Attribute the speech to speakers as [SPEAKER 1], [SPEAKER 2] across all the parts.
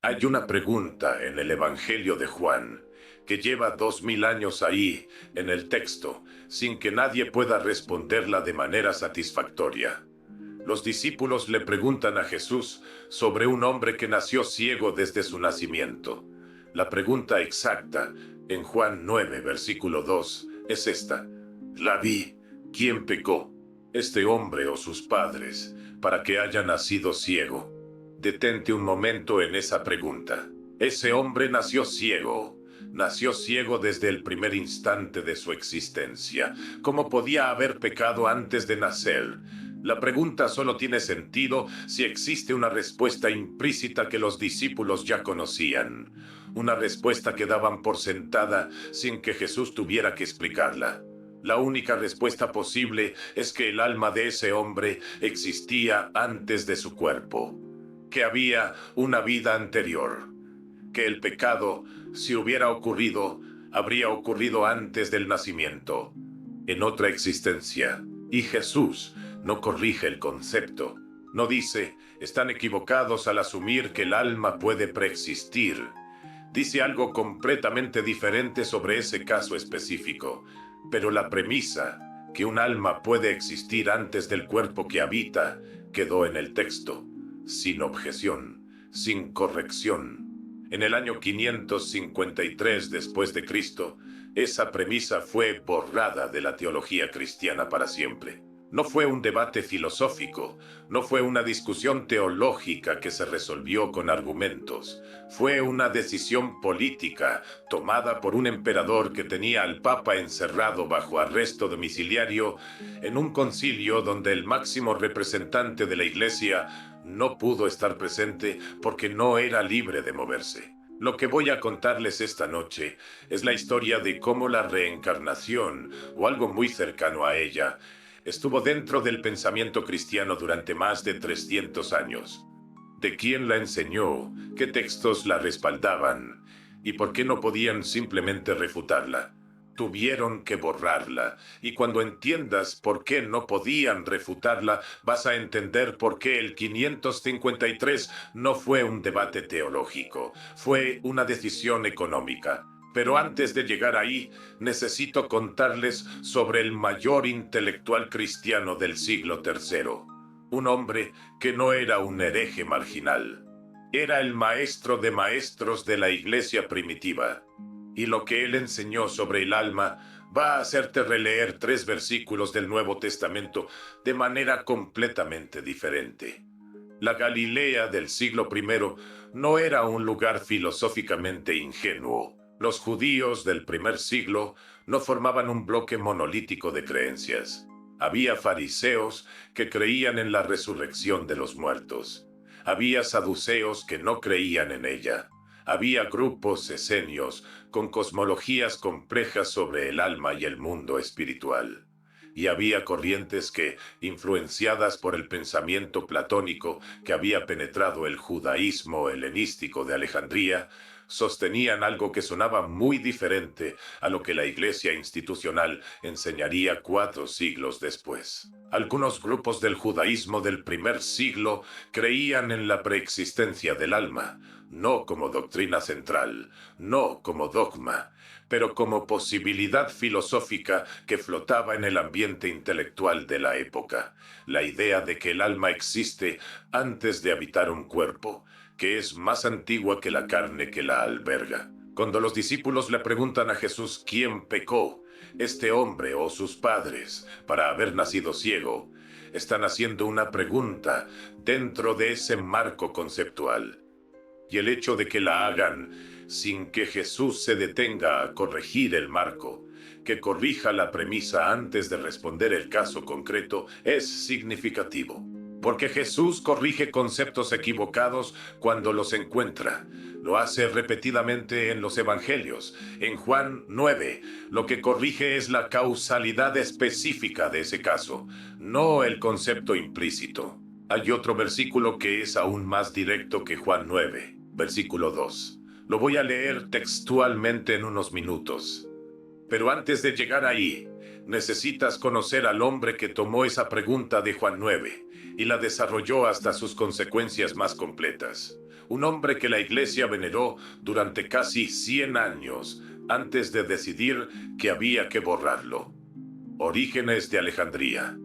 [SPEAKER 1] Hay una pregunta en el Evangelio de Juan que lleva 2000 años ahí en el texto sin que nadie pueda responderla de manera satisfactoria. Los discípulos le preguntan a Jesús sobre un hombre que nació ciego desde su nacimiento. La pregunta exacta en Juan 9, versículo 2, es esta: Rabí, ¿quién pecó, este hombre o sus padres, para que haya nacido ciego? Detente un momento en esa pregunta. Ese hombre nació ciego desde el primer instante de su existencia. ¿Cómo podía haber pecado antes de nacer? La pregunta solo tiene sentido si existe una respuesta implícita que los discípulos ya conocían. Una respuesta que daban por sentada sin que Jesús tuviera que explicarla. La única respuesta posible es que el alma de ese hombre existía antes de su cuerpo, que había una vida anterior, que el pecado, si hubiera ocurrido, habría ocurrido antes del nacimiento, en otra existencia. Y Jesús no corrige el concepto. No dice, están equivocados al asumir que el alma puede preexistir. Dice algo completamente diferente sobre ese caso específico. Pero la premisa, que un alma puede existir antes del cuerpo que habita, quedó en el texto, sin objeción, sin corrección. En el año 553 después de Cristo, esa premisa fue borrada de la teología cristiana para siempre. No fue un debate filosófico, no fue una discusión teológica que se resolvió con argumentos. Fue una decisión política tomada por un emperador que tenía al Papa encerrado bajo arresto domiciliario en un concilio donde el máximo representante de la Iglesia no pudo estar presente porque no era libre de moverse. Lo que voy a contarles esta noche es la historia de cómo la reencarnación, o algo muy cercano a ella, estuvo dentro del pensamiento cristiano durante más de 300 años. ¿De quién la enseñó? ¿Qué textos la respaldaban? ¿Y por qué no podían simplemente refutarla? Tuvieron que borrarla, y cuando entiendas por qué no podían refutarla, vas a entender por qué el 553 no fue un debate teológico, fue una decisión económica. Pero antes de llegar ahí, necesito contarles sobre el mayor intelectual cristiano del siglo III. Un hombre que no era un hereje marginal. Era el maestro de maestros de la iglesia primitiva. Y lo que él enseñó sobre el alma va a hacerte releer 3 versículos del Nuevo Testamento de manera completamente diferente. La Galilea del siglo I no era un lugar filosóficamente ingenuo. Los judíos del primer siglo no formaban un bloque monolítico de creencias. Había fariseos que creían en la resurrección de los muertos. Había saduceos que no creían en ella. Había grupos esenios con cosmologías complejas sobre el alma y el mundo espiritual. Y había corrientes que, influenciadas por el pensamiento platónico que había penetrado el judaísmo helenístico de Alejandría, sostenían algo que sonaba muy diferente a lo que la iglesia institucional enseñaría 4 siglos después. Algunos grupos del judaísmo del primer siglo creían en la preexistencia del alma, no como doctrina central, no como dogma, pero como posibilidad filosófica que flotaba en el ambiente intelectual de la época. La idea de que el alma existe antes de habitar un cuerpo, que es más antigua que la carne que la alberga. Cuando los discípulos le preguntan a Jesús quién pecó, este hombre o sus padres, para haber nacido ciego, están haciendo una pregunta dentro de ese marco conceptual. Y el hecho de que la hagan sin que Jesús se detenga a corregir el marco, que corrija la premisa antes de responder el caso concreto, es significativo. Porque Jesús corrige conceptos equivocados cuando los encuentra. Lo hace repetidamente en los evangelios. En Juan 9, lo que corrige es la causalidad específica de ese caso, no el concepto implícito. Hay otro versículo que es aún más directo que Juan 9, versículo 2. Lo voy a leer textualmente en unos minutos. Pero antes de llegar ahí, necesitas conocer al hombre que tomó esa pregunta de Juan 9 y la desarrolló hasta sus consecuencias más completas. un hombre que la Iglesia veneró durante casi 100 años antes de decidir que había que borrarlo. Orígenes de Alejandría,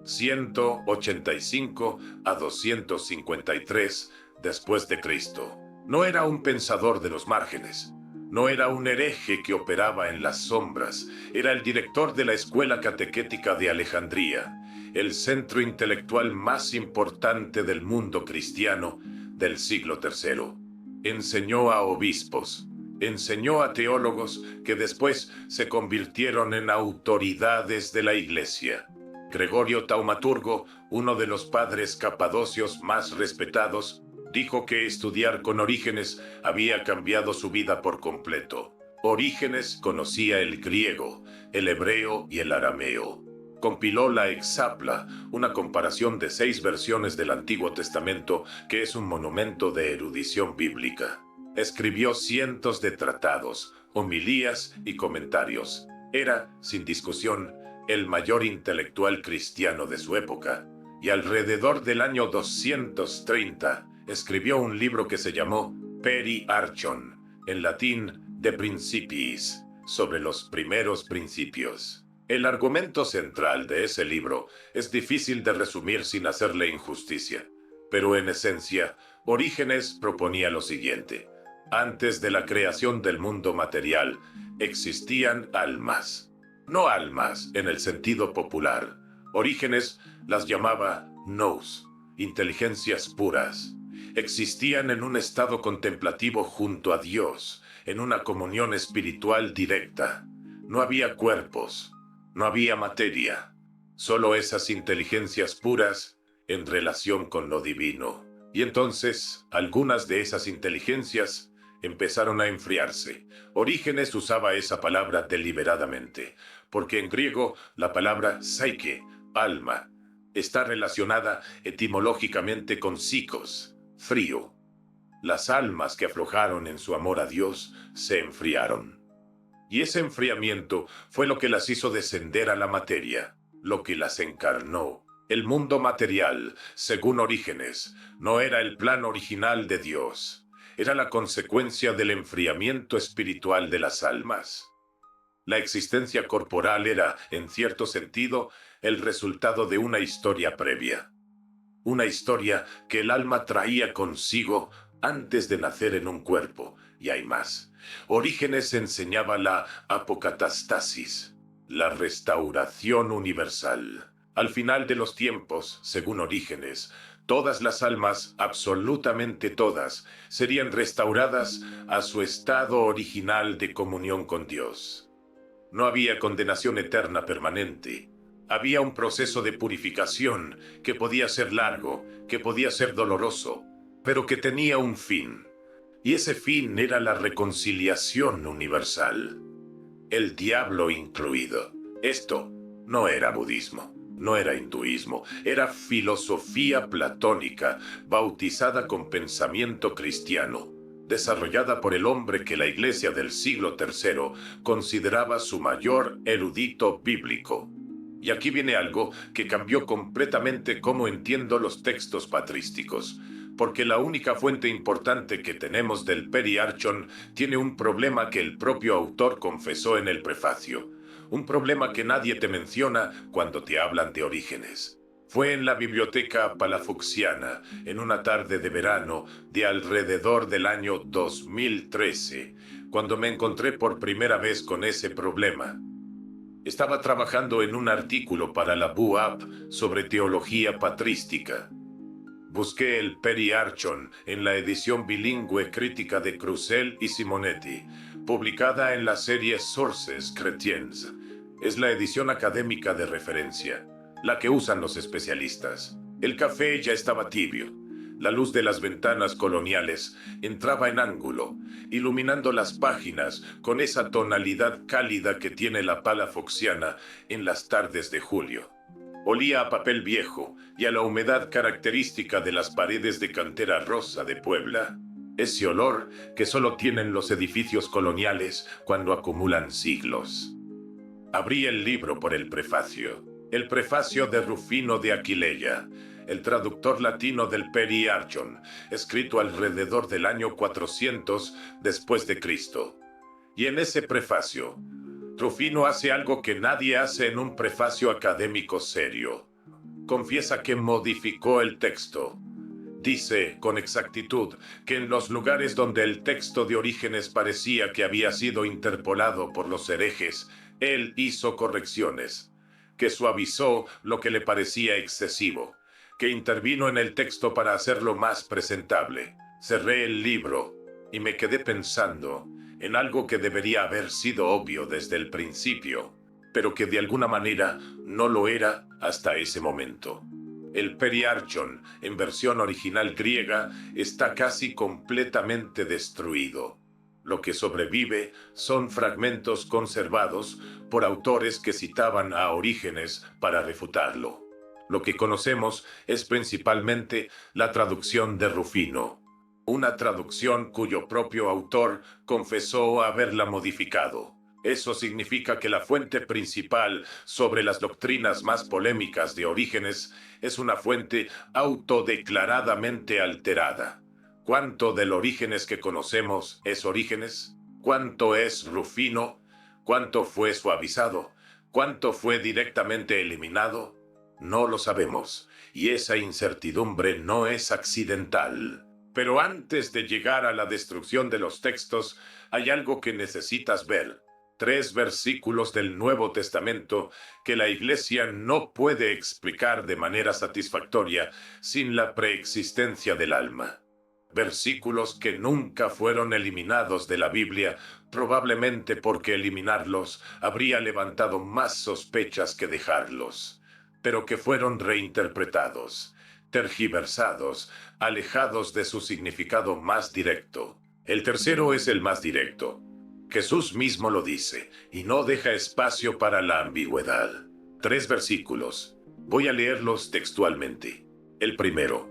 [SPEAKER 1] 185 a 253 después de Cristo. No era un pensador de los márgenes. No era un hereje que operaba en las sombras. Era el director de la Escuela Catequética de Alejandría, el centro intelectual más importante del mundo cristiano del siglo III. Enseñó a obispos, enseñó a teólogos que después se convirtieron en autoridades de la Iglesia. Gregorio Taumaturgo, uno de los padres capadocios más respetados, dijo que estudiar con Orígenes había cambiado su vida por completo. Orígenes conocía el griego, el hebreo y el arameo. Compiló la Exapla, una comparación de 6 versiones del Antiguo Testamento que es un monumento de erudición bíblica. Escribió cientos de tratados, homilías y comentarios. Era, sin discusión, el mayor intelectual cristiano de su época, y alrededor del año 230 escribió un libro que se llamó Peri Archon, en latín De Principiis, sobre los primeros principios. El argumento central de ese libro es difícil de resumir sin hacerle injusticia, pero en esencia, Orígenes proponía lo siguiente: antes de la creación del mundo material, existían almas. No almas en el sentido popular. Orígenes las llamaba nous, inteligencias puras. Existían en un estado contemplativo junto a Dios, en una comunión espiritual directa. No había cuerpos, no había materia, solo esas inteligencias puras en relación con lo divino. Y entonces, algunas de esas inteligencias empezaron a enfriarse. Orígenes usaba esa palabra deliberadamente, porque en griego la palabra psyche, alma, está relacionada etimológicamente con psicos, frío. Las almas que aflojaron en su amor a Dios se enfriaron. Y ese enfriamiento fue lo que las hizo descender a la materia, lo que las encarnó. El mundo material, según Orígenes, no era el plan original de Dios. Era la consecuencia del enfriamiento espiritual de las almas. La existencia corporal era, en cierto sentido, el resultado de una historia previa. Una historia que el alma traía consigo antes de nacer en un cuerpo, y hay más. Orígenes enseñaba la apocatastasis, la restauración universal. Al final de los tiempos, según Orígenes, todas las almas, absolutamente todas, serían restauradas a su estado original de comunión con Dios. No había condenación eterna permanente. Había un proceso de purificación que podía ser largo, que podía ser doloroso, pero que tenía un fin. Y ese fin era la reconciliación universal, el diablo incluido. Esto no era budismo, no era hinduismo, era filosofía platónica, bautizada con pensamiento cristiano, desarrollada por el hombre que la Iglesia del siglo III consideraba su mayor erudito bíblico. Y aquí viene algo que cambió completamente cómo entiendo los textos patrísticos, porque la única fuente importante que tenemos del Peri Archon tiene un problema que el propio autor confesó en el prefacio, un problema que nadie te menciona cuando te hablan de Orígenes. Fue en la biblioteca palafoxiana, en una tarde de verano de alrededor del año 2013, cuando me encontré por primera vez con ese problema. Estaba trabajando en un artículo para la BUAP sobre teología patrística. Busqué el Peri Archon en la edición bilingüe crítica de Crusel y Simonetti, publicada en la serie Sources Chrétiens. Es la edición académica de referencia, la que usan los especialistas. El café ya estaba tibio. La luz de las ventanas coloniales entraba en ángulo, iluminando las páginas con esa tonalidad cálida que tiene la palafoxiana en las tardes de julio. Olía a papel viejo y a la humedad característica de las paredes de cantera rosa de Puebla. Ese olor que solo tienen los edificios coloniales cuando acumulan siglos. Abrí el libro por el prefacio de Rufino de Aquileia, el traductor latino del Periarchon, escrito alrededor del año 400 después de Cristo. Y en ese prefacio, Rufino hace algo que nadie hace en un prefacio académico serio. Confiesa que modificó el texto. Dice con exactitud que en los lugares donde el texto de Orígenes parecía que había sido interpolado por los herejes, él hizo correcciones, que suavizó lo que le parecía excesivo, que intervino en el texto para hacerlo más presentable. Cerré el libro y me quedé pensando en algo que debería haber sido obvio desde el principio, pero que de alguna manera no lo era hasta ese momento. El Periarchon, en versión original griega, está casi completamente destruido. Lo que sobrevive son fragmentos conservados por autores que citaban a Orígenes para refutarlo. Lo que conocemos es principalmente la traducción de Rufino, una traducción cuyo propio autor confesó haberla modificado. Eso significa que la fuente principal sobre las doctrinas más polémicas de Orígenes es una fuente autodeclaradamente alterada. ¿Cuánto del Orígenes que conocemos es Orígenes? ¿Cuánto es Rufino? ¿Cuánto fue suavizado? ¿Cuánto fue directamente eliminado? No lo sabemos, y esa incertidumbre no es accidental. Pero antes de llegar a la destrucción de los textos, hay algo que necesitas ver. 3 versículos del Nuevo Testamento que la Iglesia no puede explicar de manera satisfactoria sin la preexistencia del alma. Versículos que nunca fueron eliminados de la Biblia, probablemente porque eliminarlos habría levantado más sospechas que dejarlos, pero que fueron reinterpretados, tergiversados, alejados de su significado más directo. El tercero es el más directo. Jesús mismo lo dice, y no deja espacio para la ambigüedad. 3 versículos. Voy a leerlos textualmente. El primero,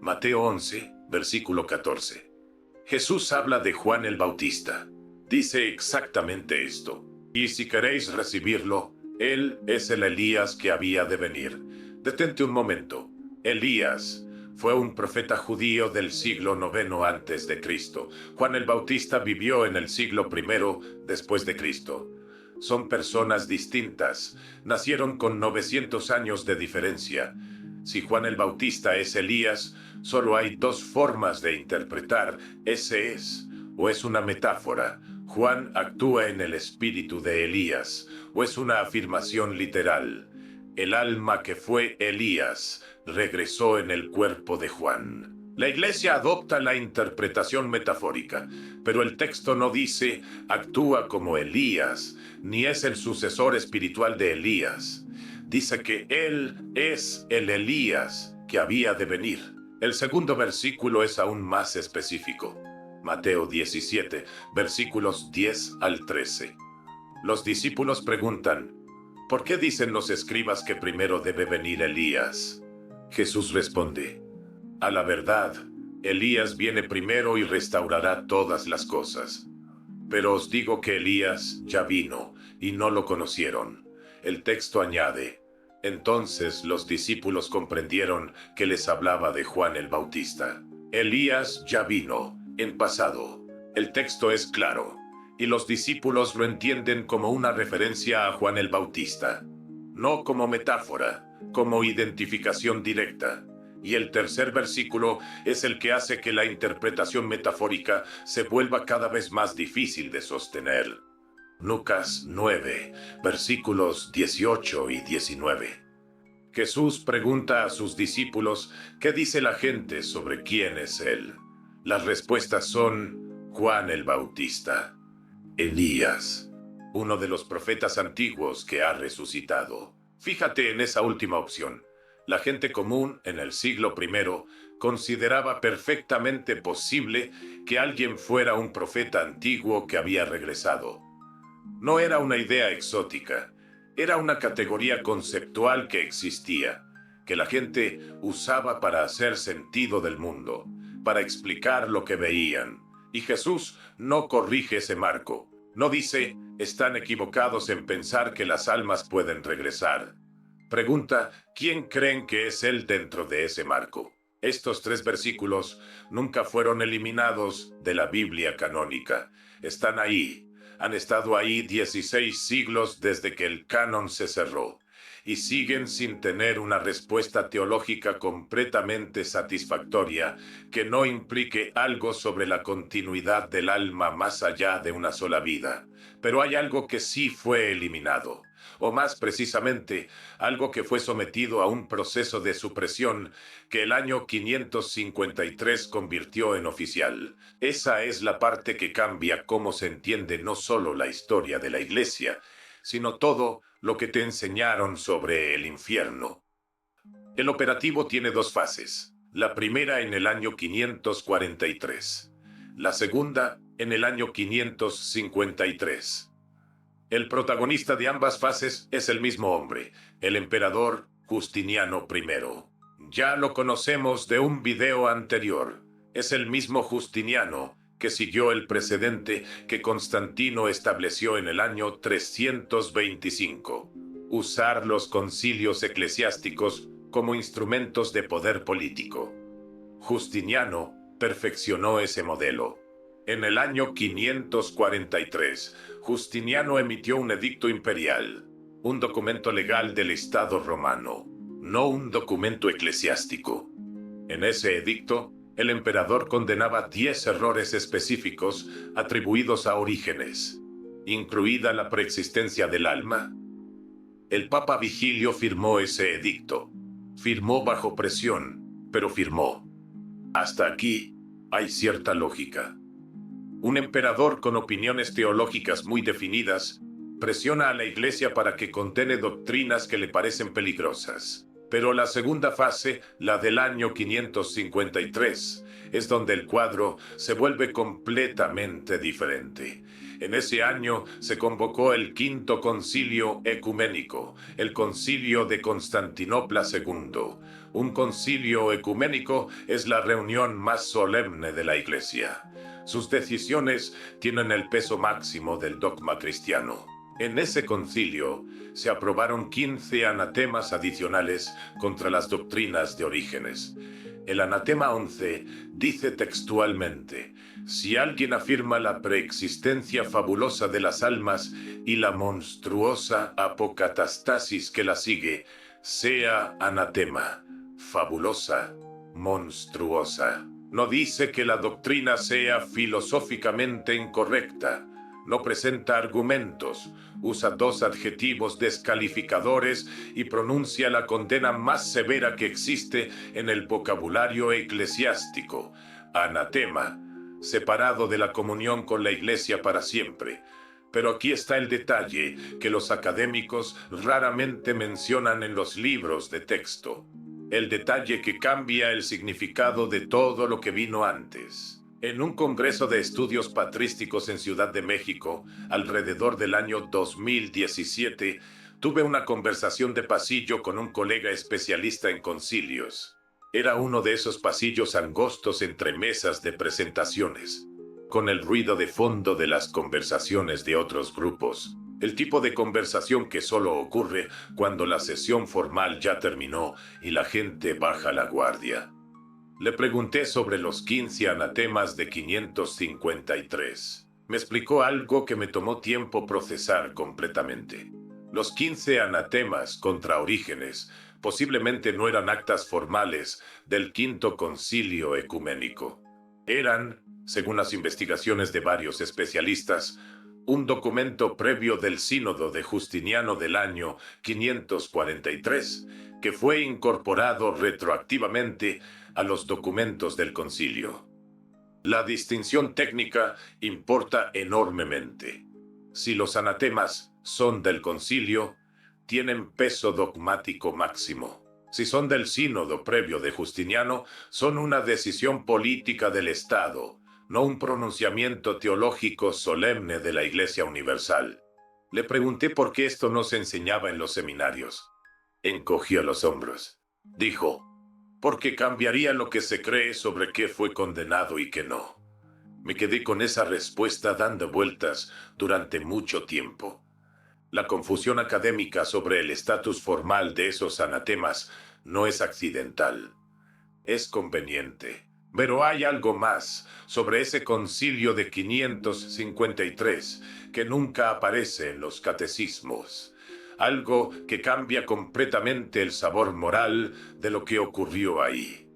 [SPEAKER 1] Mateo 11, versículo 14. Jesús habla de Juan el Bautista. Dice exactamente esto. Y si queréis recibirlo, él es el Elías que había de venir. Detente un momento. Elías fue un profeta judío del siglo IX antes de Cristo. Juan el Bautista vivió en el siglo I después de Cristo. Son personas distintas. Nacieron con 900 años de diferencia. Si Juan el Bautista es Elías, solo hay 2 formas de interpretar ese es, o es una metáfora. Juan actúa en el espíritu de Elías, o es una afirmación literal. El alma que fue Elías regresó en el cuerpo de Juan. La Iglesia adopta la interpretación metafórica, pero el texto no dice actúa como Elías, ni es el sucesor espiritual de Elías. Dice que él es el Elías que había de venir. El segundo versículo es aún más específico. Mateo 17, versículos 10 al 13. Los discípulos preguntan, ¿por qué dicen los escribas que primero debe venir Elías? Jesús responde, a la verdad, Elías viene primero y restaurará todas las cosas. Pero os digo que Elías ya vino y no lo conocieron. El texto añade, entonces los discípulos comprendieron que les hablaba de Juan el Bautista. Elías ya vino, en pasado. El texto es claro, y los discípulos lo entienden como una referencia a Juan el Bautista, no como metáfora, como identificación directa. Y el tercer versículo es el que hace que la interpretación metafórica se vuelva cada vez más difícil de sostener. Lucas 9, versículos 18 y 19. Jesús pregunta a sus discípulos qué dice la gente sobre quién es él. Las respuestas son Juan el Bautista, Elías, uno de los profetas antiguos que ha resucitado. Fíjate en esa última opción. La gente común en el siglo I consideraba perfectamente posible que alguien fuera un profeta antiguo que había regresado. No era una idea exótica, era una categoría conceptual que existía, que la gente usaba para hacer sentido del mundo, para explicar lo que veían. Y Jesús no corrige ese marco, no dice, están equivocados en pensar que las almas pueden regresar. Pregunta, ¿quién creen que es él dentro de ese marco? Estos 3 versículos nunca fueron eliminados de la Biblia canónica. Están ahí. Han estado ahí 16 siglos desde que el canon se cerró y siguen sin tener una respuesta teológica completamente satisfactoria que no implique algo sobre la continuidad del alma más allá de una sola vida. Pero hay algo que sí fue eliminado, o más precisamente, algo que fue sometido a un proceso de supresión que el año 553 convirtió en oficial. Esa es la parte que cambia cómo se entiende no solo la historia de la Iglesia, sino todo lo que te enseñaron sobre el infierno. El operativo tiene 2 fases. La primera en el año 543. La segunda en el año 553. El protagonista de ambas fases es el mismo hombre, el emperador Justiniano I. Ya lo conocemos de un video anterior. Es el mismo Justiniano que siguió el precedente que Constantino estableció en el año 325. Usar los concilios eclesiásticos como instrumentos de poder político. Justiniano perfeccionó ese modelo. En el año 543, Justiniano emitió un edicto imperial, un documento legal del Estado romano, no un documento eclesiástico. En ese edicto, el emperador condenaba 10 errores específicos atribuidos a Orígenes, incluida la preexistencia del alma. El Papa Vigilio firmó ese edicto. Firmó bajo presión, pero firmó. Hasta aquí hay cierta lógica. Un emperador con opiniones teológicas muy definidas presiona a la Iglesia para que condene doctrinas que le parecen peligrosas. Pero la segunda fase, la del año 553, es donde el cuadro se vuelve completamente diferente. En ese año se convocó el Quinto Concilio Ecuménico, el Concilio de Constantinopla II. Un concilio ecuménico es la reunión más solemne de la Iglesia. Sus decisiones tienen el peso máximo del dogma cristiano. En ese concilio se aprobaron 15 anatemas adicionales contra las doctrinas de Orígenes. El anatema 11 dice textualmente: si alguien afirma la preexistencia fabulosa de las almas y la monstruosa apocatastasis que la sigue, sea anatema. Fabulosa, monstruosa. No dice que la doctrina sea filosóficamente incorrecta. No presenta argumentos, usa 2 adjetivos descalificadores y pronuncia la condena más severa que existe en el vocabulario eclesiástico: anatema, separado de la comunión con la Iglesia para siempre. Pero aquí está el detalle que los académicos raramente mencionan en los libros de texto. El detalle que cambia el significado de todo lo que vino antes. En un congreso de estudios patrísticos en Ciudad de México, alrededor del año 2017, tuve una conversación de pasillo con un colega especialista en concilios. Era uno de esos pasillos angostos entre mesas de presentaciones, con el ruido de fondo de las conversaciones de otros grupos. El tipo de conversación que solo ocurre cuando la sesión formal ya terminó y la gente baja la guardia. Le pregunté sobre los 15 anatemas de 553. Me explicó algo que me tomó tiempo procesar completamente. Los 15 anatemas contra Orígenes posiblemente no eran actas formales del Quinto Concilio Ecuménico. Eran, según las investigaciones de varios especialistas, un documento previo del Sínodo de Justiniano del año 543, que fue incorporado retroactivamente a los documentos del concilio. La distinción técnica importa enormemente. Si los anatemas son del concilio, tienen peso dogmático máximo. Si son del sínodo previo de Justiniano, son una decisión política del Estado, no un pronunciamiento teológico solemne de la Iglesia Universal. Le pregunté por qué esto no se enseñaba en los seminarios. Encogió los hombros. Dijo: porque cambiaría lo que se cree sobre qué fue condenado y qué no. Me quedé con esa respuesta dando vueltas durante mucho tiempo. La confusión académica sobre el estatus formal de esos anatemas no es accidental, es conveniente. Pero hay algo más sobre ese concilio de 553 que nunca aparece en los catecismos. Algo que cambia completamente el sabor moral de lo que ocurrió ahí.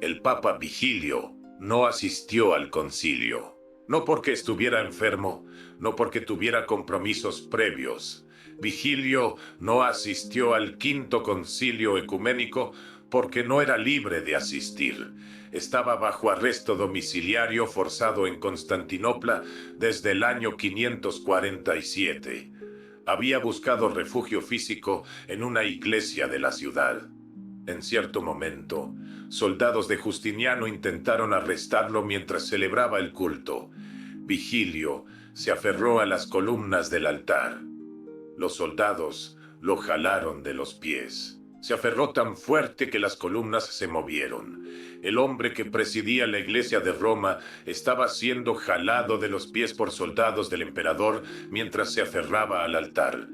[SPEAKER 1] El Papa Vigilio no asistió al concilio. No porque estuviera enfermo, no porque tuviera compromisos previos. Vigilio no asistió al quinto concilio ecuménico porque no era libre de asistir. Estaba bajo arresto domiciliario forzado en Constantinopla desde el año 547. Había buscado refugio físico en una iglesia de la ciudad. En cierto momento, soldados de Justiniano intentaron arrestarlo mientras celebraba el culto. Vigilio se aferró a las columnas del altar. Los soldados lo jalaron de los pies. Se aferró tan fuerte que las columnas se movieron. El hombre que presidía la iglesia de Roma estaba siendo jalado de los pies por soldados del emperador mientras se aferraba al altar.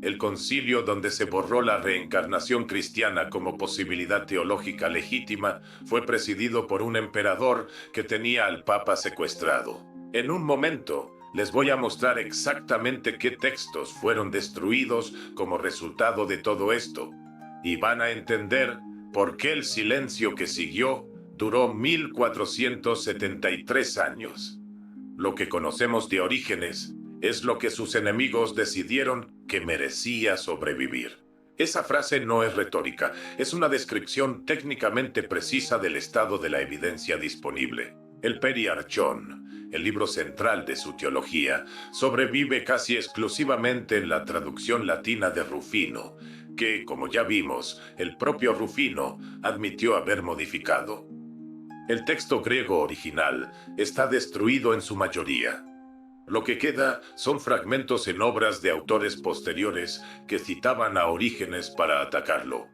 [SPEAKER 1] El concilio donde se borró la reencarnación cristiana como posibilidad teológica legítima fue presidido por un emperador que tenía al Papa secuestrado. En un momento, les voy a mostrar exactamente qué textos fueron destruidos como resultado de todo esto, y van a entender por qué el silencio que siguió duró 1473 años. Lo que conocemos de Orígenes es lo que sus enemigos decidieron que merecía sobrevivir. Esa frase no es retórica, es una descripción técnicamente precisa del estado de la evidencia disponible. El Periarchón, el libro central de su teología, sobrevive casi exclusivamente en la traducción latina de Rufino, que, como ya vimos, el propio Rufino admitió haber modificado. El texto griego original está destruido en su mayoría. Lo que queda son fragmentos en obras de autores posteriores que citaban a Orígenes para atacarlo,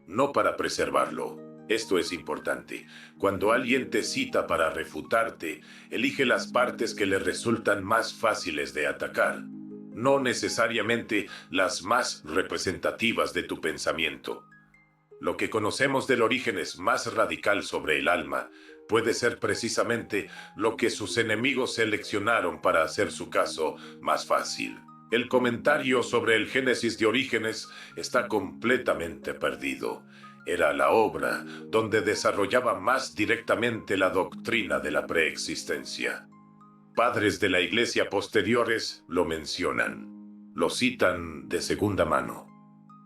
[SPEAKER 1] no para preservarlo. Esto es importante. Cuando alguien te cita para refutarte, elige las partes que le resultan más fáciles de atacar, no necesariamente las más representativas de tu pensamiento. Lo que conocemos del Orígenes más radical sobre el alma puede ser precisamente lo que sus enemigos seleccionaron para hacer su caso más fácil. El comentario sobre el Génesis de Orígenes está completamente perdido. Era la obra donde desarrollaba más directamente la doctrina de la preexistencia. Padres de la Iglesia posteriores lo mencionan. Lo citan de segunda mano.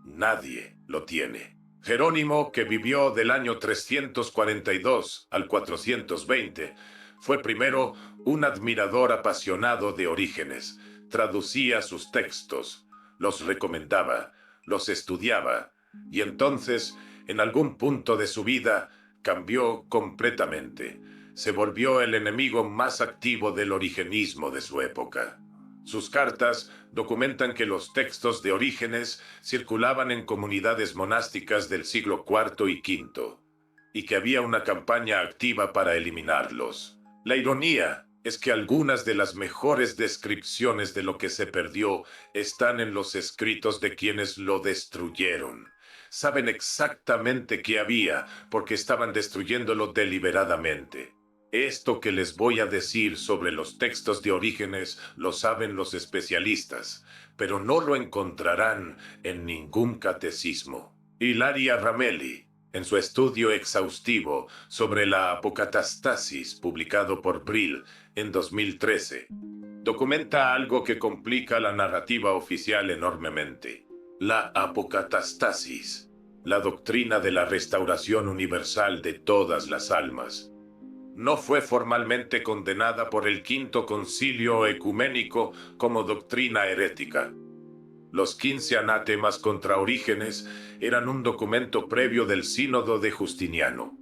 [SPEAKER 1] Nadie lo tiene. Jerónimo, que vivió del año 342 al 420, fue primero un admirador apasionado de Orígenes. Traducía sus textos, los recomendaba, los estudiaba, y entonces, en algún punto de su vida, cambió completamente. Se volvió el enemigo más activo del origenismo de su época. Sus cartas documentan que los textos de Orígenes circulaban en comunidades monásticas del siglo IV y V, y que había una campaña activa para eliminarlos. La ironía es que algunas de las mejores descripciones de lo que se perdió están en los escritos de quienes lo destruyeron. Saben exactamente qué había porque estaban destruyéndolo deliberadamente. Esto que les voy a decir sobre los textos de Orígenes lo saben los especialistas, pero no lo encontrarán en ningún catecismo. Hilaria Ramelli, en su estudio exhaustivo sobre la apocatastasis publicado por Brill en 2013, documenta algo que complica la narrativa oficial enormemente. La apocatastasis, la doctrina de la restauración universal de todas las almas, no fue formalmente condenada por el Quinto Concilio Ecuménico como doctrina herética. Los 15 anátemas contra Orígenes eran un documento previo del Sínodo de Justiniano.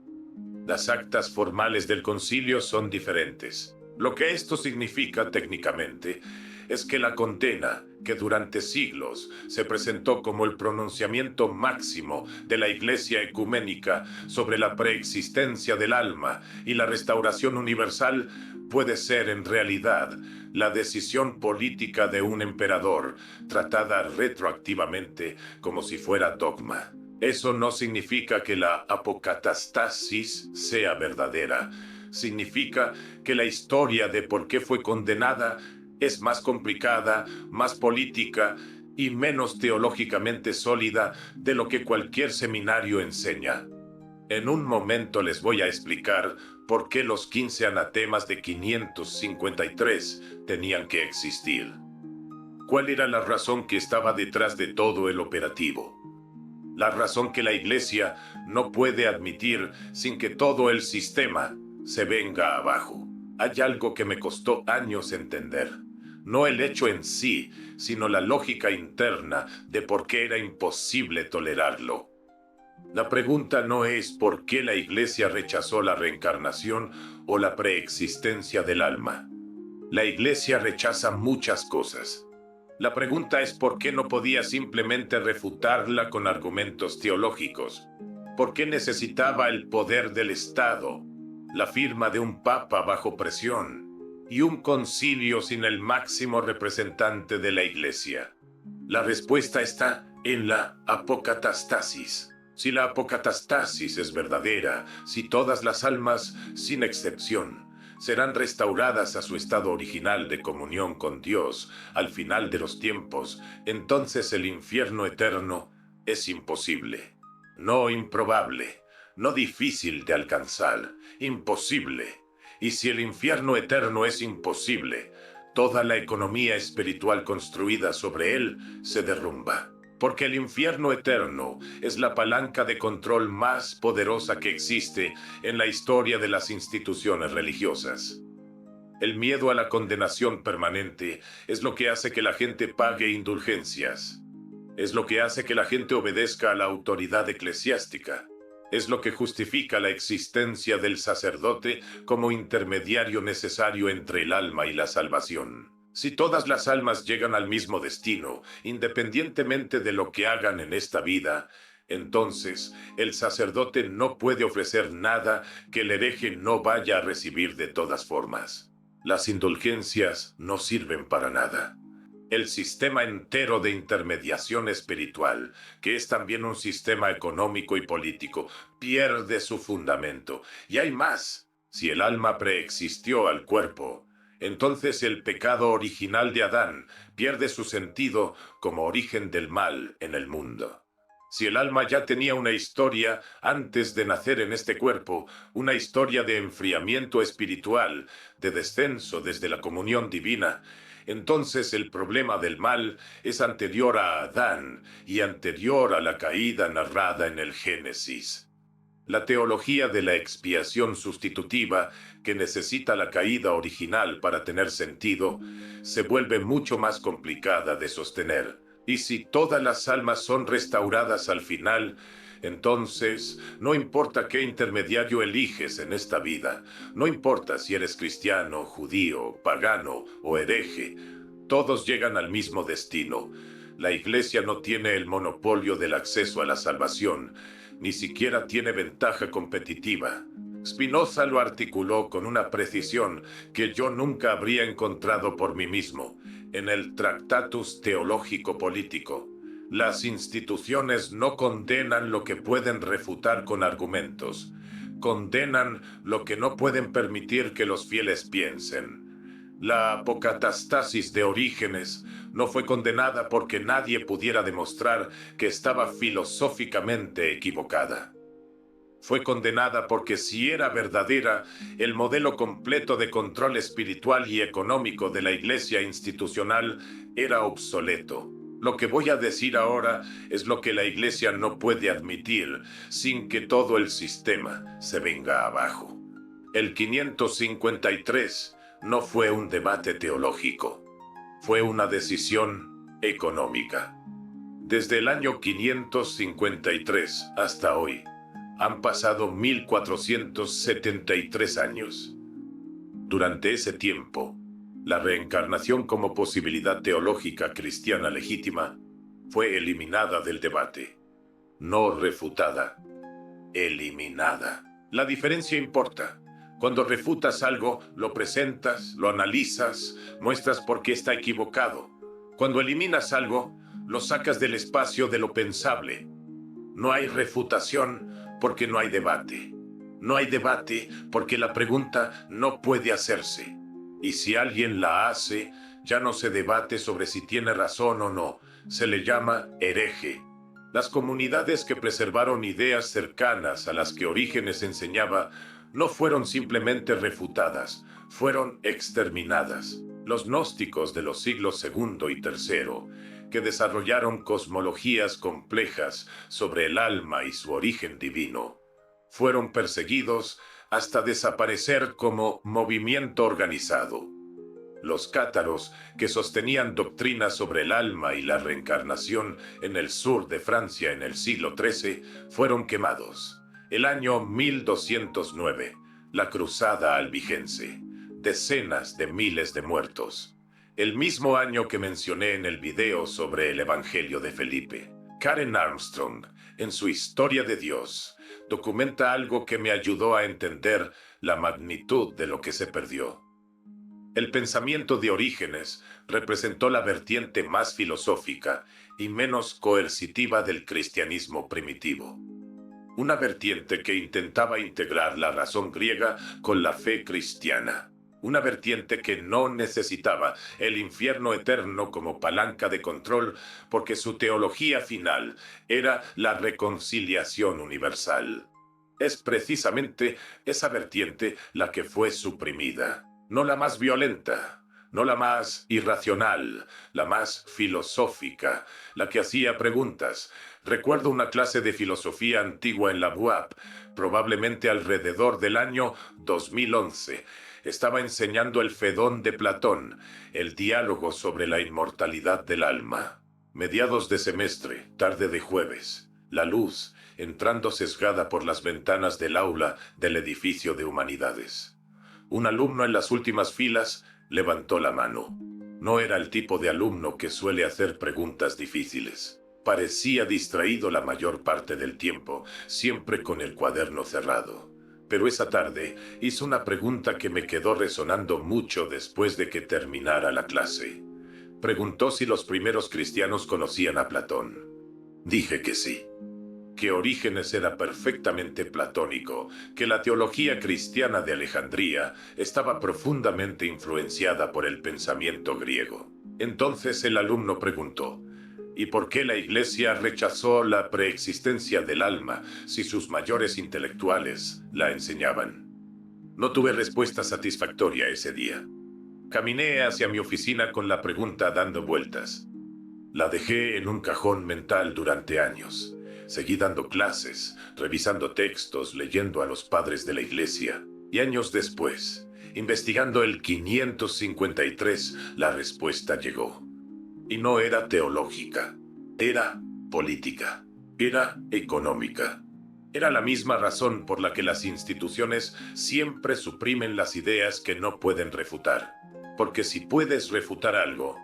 [SPEAKER 1] Las actas formales del concilio son diferentes. Lo que esto significa técnicamente es que la condena, que durante siglos se presentó como el pronunciamiento máximo de la Iglesia ecuménica sobre la preexistencia del alma y la restauración universal, puede ser en realidad la decisión política de un emperador, tratada retroactivamente como si fuera dogma. Eso no significa que la apocatastasis sea verdadera. Significa que la historia de por qué fue condenada es más complicada, más política y menos teológicamente sólida de lo que cualquier seminario enseña. En un momento les voy a explicar por qué los 15 anatemas de 553 tenían que existir. ¿Cuál era la razón que estaba detrás de todo el operativo? La razón que la Iglesia no puede admitir sin que todo el sistema se venga abajo. Hay algo que me costó años entender. No el hecho en sí, sino la lógica interna de por qué era imposible tolerarlo. La pregunta no es por qué la Iglesia rechazó la reencarnación o la preexistencia del alma. La Iglesia rechaza muchas cosas. La pregunta es por qué no podía simplemente refutarla con argumentos teológicos. ¿Por qué necesitaba el poder del Estado, la firma de un papa bajo presión y un concilio sin el máximo representante de la Iglesia? La respuesta está en la apocatastasis. Si la apocatastasis es verdadera, si todas las almas, sin excepción, serán restauradas a su estado original de comunión con Dios al final de los tiempos, entonces el infierno eterno es imposible. No improbable, no difícil de alcanzar, imposible. Y si el infierno eterno es imposible, toda la economía espiritual construida sobre él se derrumba. Porque el infierno eterno es la palanca de control más poderosa que existe en la historia de las instituciones religiosas. El miedo a la condenación permanente es lo que hace que la gente pague indulgencias. Es lo que hace que la gente obedezca a la autoridad eclesiástica. Es lo que justifica la existencia del sacerdote como intermediario necesario entre el alma y la salvación. Si todas las almas llegan al mismo destino, independientemente de lo que hagan en esta vida, entonces el sacerdote no puede ofrecer nada que el hereje no vaya a recibir de todas formas. Las indulgencias no sirven para nada. El sistema entero de intermediación espiritual, que es también un sistema económico y político, pierde su fundamento. Y hay más. Si el alma preexistió al cuerpo, entonces el pecado original de Adán pierde su sentido como origen del mal en el mundo. Si el alma ya tenía una historia antes de nacer en este cuerpo, una historia de enfriamiento espiritual, de descenso desde la comunión divina, entonces el problema del mal es anterior a Adán y anterior a la caída narrada en el Génesis. La teología de la expiación sustitutiva, que necesita la caída original para tener sentido, se vuelve mucho más complicada de sostener. Y si todas las almas son restauradas al final, entonces no importa qué intermediario eliges en esta vida, no importa si eres cristiano, judío, pagano o hereje, todos llegan al mismo destino. La Iglesia no tiene el monopolio del acceso a la salvación, ni siquiera tiene ventaja competitiva. Spinoza lo articuló con una precisión que yo nunca habría encontrado por mí mismo en el Tractatus Teológico Político. Las instituciones no condenan lo que pueden refutar con argumentos. Condenan lo que no pueden permitir que los fieles piensen. La apocatastasis de Orígenes no fue condenada porque nadie pudiera demostrar que estaba filosóficamente equivocada. Fue condenada porque si era verdadera, el modelo completo de control espiritual y económico de la Iglesia institucional era obsoleto. Lo que voy a decir ahora es lo que la Iglesia no puede admitir sin que todo el sistema se venga abajo. El 553 no fue un debate teológico, fue una decisión económica. Desde el año 553 hasta hoy, han pasado 1473 años. Durante ese tiempo, la reencarnación como posibilidad teológica cristiana legítima fue eliminada del debate. No refutada, eliminada. La diferencia importa. Cuando refutas algo, lo presentas, lo analizas, muestras por qué está equivocado. Cuando eliminas algo, lo sacas del espacio de lo pensable. No hay refutación porque no hay debate. No hay debate porque la pregunta no puede hacerse. Y si alguien la hace, ya no se debate sobre si tiene razón o no. Se le llama hereje. Las comunidades que preservaron ideas cercanas a las que Orígenes enseñaba no fueron simplemente refutadas, fueron exterminadas. Los gnósticos de los siglos II y III, que desarrollaron cosmologías complejas sobre el alma y su origen divino, fueron perseguidos hasta desaparecer como movimiento organizado. Los cátaros, que sostenían doctrinas sobre el alma y la reencarnación en el sur de Francia en el siglo XIII, fueron quemados. El año 1209, la cruzada albigense. Decenas de miles de muertos. El mismo año que mencioné en el video sobre el Evangelio de Felipe. Karen Armstrong, en su Historia de Dios, documenta algo que me ayudó a entender la magnitud de lo que se perdió. El pensamiento de Orígenes representó la vertiente más filosófica y menos coercitiva del cristianismo primitivo. Una vertiente que intentaba integrar la razón griega con la fe cristiana. Una vertiente que no necesitaba el infierno eterno como palanca de control porque su teología final era la reconciliación universal. Es precisamente esa vertiente la que fue suprimida. No la más violenta, no la más irracional, la más filosófica, la que hacía preguntas. Recuerdo una clase de filosofía antigua en la UAP, probablemente alrededor del año 2011. Estaba enseñando el Fedón de Platón, el diálogo sobre la inmortalidad del alma. Mediados de semestre, tarde de jueves, la luz entrando sesgada por las ventanas del aula del edificio de humanidades. Un alumno en las últimas filas levantó la mano. No era el tipo de alumno que suele hacer preguntas difíciles. Parecía distraído la mayor parte del tiempo, siempre con el cuaderno cerrado. Pero esa tarde hizo una pregunta que me quedó resonando mucho después de que terminara la clase. Preguntó si los primeros cristianos conocían a Platón. Dije que sí. Que Orígenes era perfectamente platónico, que la teología cristiana de Alejandría estaba profundamente influenciada por el pensamiento griego. Entonces el alumno preguntó, ¿y por qué la Iglesia rechazó la preexistencia del alma si sus mayores intelectuales la enseñaban? No tuve respuesta satisfactoria ese día. Caminé hacia mi oficina con la pregunta dando vueltas. La dejé en un cajón mental durante años. Seguí dando clases, revisando textos, leyendo a los padres de la Iglesia. Y años después, investigando el 553, la respuesta llegó. Y no era teológica, era política, era económica. Era la misma razón por la que las instituciones siempre suprimen las ideas que no pueden refutar. Porque si puedes refutar algo,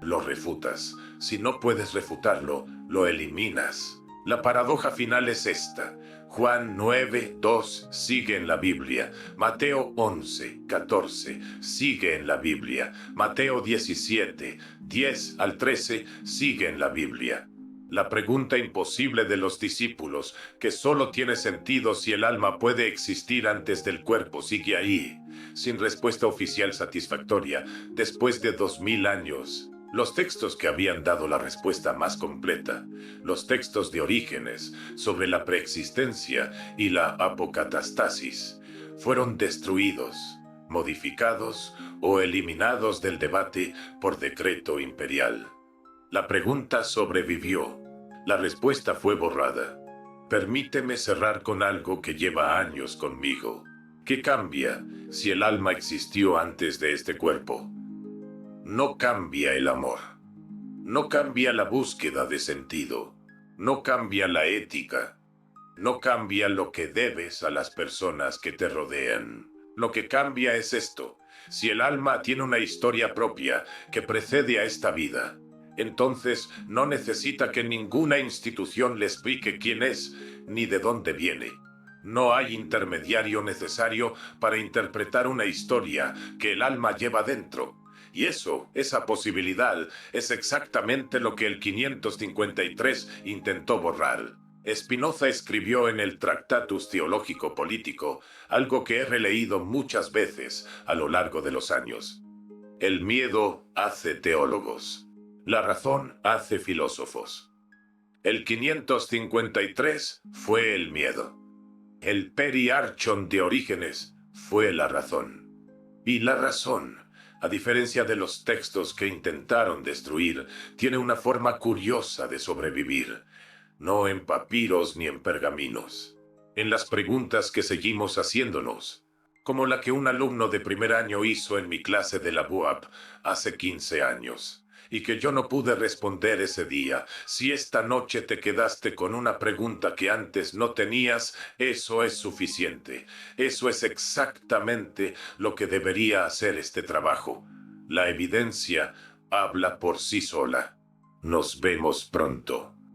[SPEAKER 1] lo refutas. Si no puedes refutarlo, lo eliminas. La paradoja final es esta. Juan 9:2 sigue en la Biblia. Mateo 11:14 sigue en la Biblia. Mateo 17:10 al 13 sigue en la Biblia. La pregunta imposible de los discípulos, que solo tiene sentido si el alma puede existir antes del cuerpo, sigue ahí, sin respuesta oficial satisfactoria, después de 2000 años. Los textos que habían dado la respuesta más completa, los textos de Orígenes sobre la preexistencia y la apocatastasis, fueron destruidos, modificados o eliminados del debate por decreto imperial. La pregunta sobrevivió. La respuesta fue borrada. Permíteme cerrar con algo que lleva años conmigo. ¿Qué cambia si el alma existió antes de este cuerpo? No cambia el amor. No cambia la búsqueda de sentido. No cambia la ética. No cambia lo que debes a las personas que te rodean. Lo que cambia es esto. Si el alma tiene una historia propia que precede a esta vida, entonces no necesita que ninguna institución le explique quién es ni de dónde viene. No hay intermediario necesario para interpretar una historia que el alma lleva dentro. Y esa posibilidad, es exactamente lo que el 553 intentó borrar. Spinoza escribió en el Tractatus Teológico Político algo que he releído muchas veces a lo largo de los años. El miedo hace teólogos. La razón hace filósofos. El 553 fue el miedo. El periarchon de Orígenes fue la razón. Y la razón, a diferencia de los textos que intentaron destruir, tiene una forma curiosa de sobrevivir, no en papiros ni en pergaminos, en las preguntas que seguimos haciéndonos, como la que un alumno de primer año hizo en mi clase de la BUAP hace 15 años, y que yo no pude responder ese día. Si esta noche te quedaste con una pregunta que antes no tenías, eso es suficiente. Eso es exactamente lo que debería hacer este trabajo. La evidencia habla por sí sola. Nos vemos pronto.